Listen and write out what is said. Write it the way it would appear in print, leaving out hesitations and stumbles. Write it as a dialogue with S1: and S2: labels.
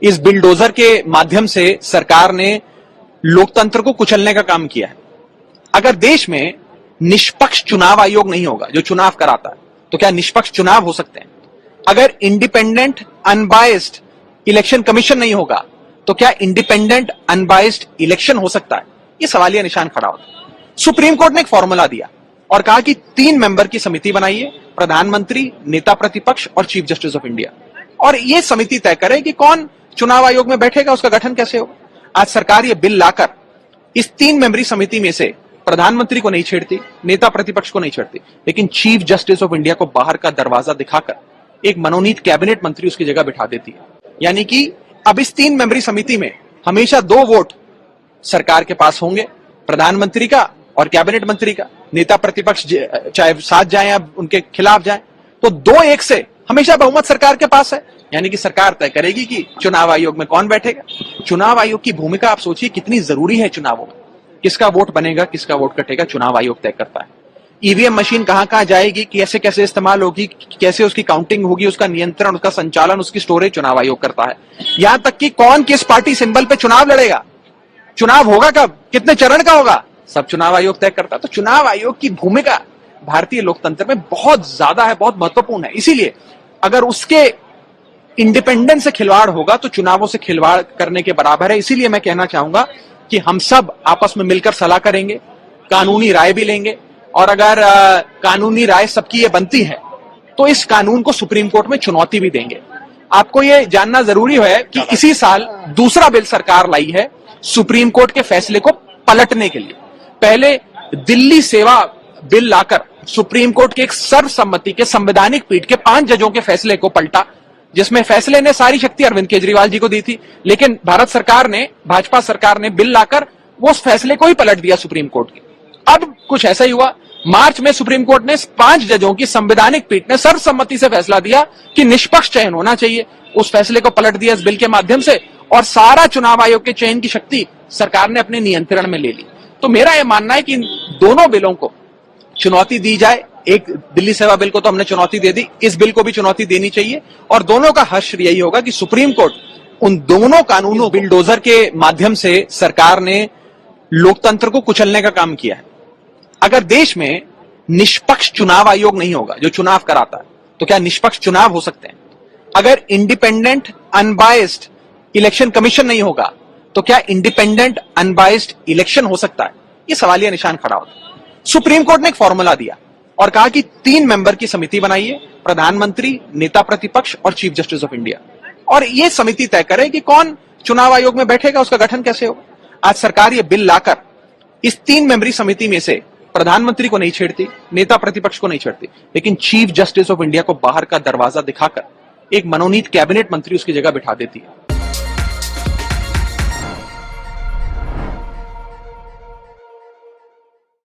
S1: इस बिलडोजर के माध्यम से सरकार ने लोकतंत्र को कुचलने का काम किया है। अगर देश में निष्पक्ष चुनाव आयोग नहीं होगा जो चुनाव कराता है, तो क्या निष्पक्ष चुनाव हो सकते हैं? अगर इंडिपेंडेंट अनबायस्ड इलेक्शन कमीशन नहीं होगा, तो क्या इंडिपेंडेंट अनबायस्ड इलेक्शन हो सकता है? ये सवालिया निशान खड़ा होता है। सुप्रीम कोर्ट ने एक फॉर्मूला दिया और कहा कि 3 मेंबर की समिति बनाइए, प्रधानमंत्री, नेता प्रतिपक्ष और चीफ जस्टिस ऑफ इंडिया, और ये समिति तय करे कि कौन चुनाव आयोग में बैठेगा, उसका गठन कैसे होगा। आज सरकार ये बिल लाकर इस 3 मेंबरी समिति में से प्रधानमंत्री को नहीं छेड़ती, नेता प्रतिपक्ष को नहीं छेड़ती, लेकिन चीफ जस्टिस ऑफ इंडिया को बाहर का दरवाजा दिखाकर एक मनोनीत कैबिनेट मंत्री उसकी जगह बिठा देती है। यानी कि अब इस 3 मेंबरी समिति में हमेशा 2 वोट सरकार के पास होंगे, प्रधानमंत्री का और कैबिनेट मंत्री का। नेता प्रतिपक्ष चाहे साथ जाए या उनके खिलाफ जाए, तो 2-1 से हमेशा बहुमत सरकार के पास है। यानी कि सरकार तय करेगी कि चुनाव आयोग में कौन बैठेगा। चुनाव आयोग की भूमिका आप सोचिए कितनी जरूरी है चुनावों में। किसका वोट बनेगा, किसका वोट कटेगा, चुनाव आयोग तय करता है। ईवीएम मशीन कहां कहां जाएगी, कैसे कैसे इस्तेमाल होगी, कैसे उसकी काउंटिंग होगी, उसका नियंत्रण, उसका संचालन, उसकी स्टोरेज चुनाव आयोग करता है। यहां तक कि कौन किस पार्टी सिंबल पे चुनाव लड़ेगा, चुनाव होगा कब, कितने चरण का होगा, सब चुनाव आयोग तय करता है। तो चुनाव आयोग की भूमिका भारतीय लोकतंत्र में बहुत ज्यादा है, बहुत महत्वपूर्ण है। इसीलिए अगर उसके इंडिपेंडेंस से खिलवाड़ होगा तो चुनावों से खिलवाड़ करने के बराबर है। इसीलिए मैं कहना चाहूंगा कि हम सब आपस में मिलकर सलाह करेंगे, कानूनी राय भी लेंगे, और अगर कानूनी राय सबकी ये बनती है तो इस कानून को सुप्रीम कोर्ट में चुनौती भी देंगे। आपको ये जानना जरूरी है कि इसी साल दूसरा बिल सरकार लाई है सुप्रीम कोर्ट के फैसले को पलटने के लिए। पहले दिल्ली सेवा बिल लाकर सुप्रीम कोर्ट के एक सर्वसम्मति के संवैधानिक पीठ के 5 जजों के फैसले को पलटा, जिसमें फैसले ने सारी शक्ति अरविंद केजरीवाल जी को दी थी, लेकिन भारत सरकार ने, भाजपा सरकार ने बिल लाकर वो उस फैसले को ही पलट दिया सुप्रीम कोर्ट के। अब कुछ ऐसा ही हुआ, मार्च में सुप्रीम कोर्ट ने 5 जजों की संवैधानिक पीठ ने सर्वसम्मति से फैसला दिया कि निष्पक्ष चयन होना चाहिए। उस फैसले को पलट दिया इस बिल के माध्यम से, और सारा चुनाव आयोग के चयन की शक्ति सरकार ने अपने नियंत्रण में ले ली। तो मेरा यह मानना है कि इन दोनों बिलों को चुनौती दी जाए। एक दिल्ली सेवा बिल को तो हमने चुनौती दे दी, इस बिल को भी चुनौती देनी चाहिए, और दोनों का हश्र यही होगा कि सुप्रीम कोर्ट उन दोनों कानूनों, बिलडोजर के माध्यम से सरकार ने लोकतंत्र को कुचलने का काम किया है। अगर देश में निष्पक्ष चुनाव आयोग नहीं होगा जो चुनाव कराता है, तो क्या निष्पक्ष चुनाव हो सकते हैं? अगर इंडिपेंडेंट अनबायस्ड इलेक्शन कमीशन नहीं होगा, तो क्या इंडिपेंडेंट अनबायस्ड इलेक्शन हो सकता है? ये सवालिया निशान खड़ा होता है। सुप्रीम कोर्ट ने एक फॉर्मूला दिया और कहा कि 3 मेंबर की समिति बनाइए, प्रधानमंत्री, नेता प्रतिपक्ष और चीफ जस्टिस ऑफ इंडिया, और ये समिति तय करे कि कौन चुनाव आयोग में बैठेगा, उसका गठन कैसे होगा। आज सरकार ये बिल लाकर इस 3 मेंबरी समिति में से प्रधानमंत्री को नहीं छेड़ती, नेता प्रतिपक्ष को नहीं छेड़ती, लेकिन चीफ जस्टिस ऑफ इंडिया को बाहर का दरवाजा दिखाकर एक मनोनीत कैबिनेट मंत्री उसकी जगह बिठा देती है।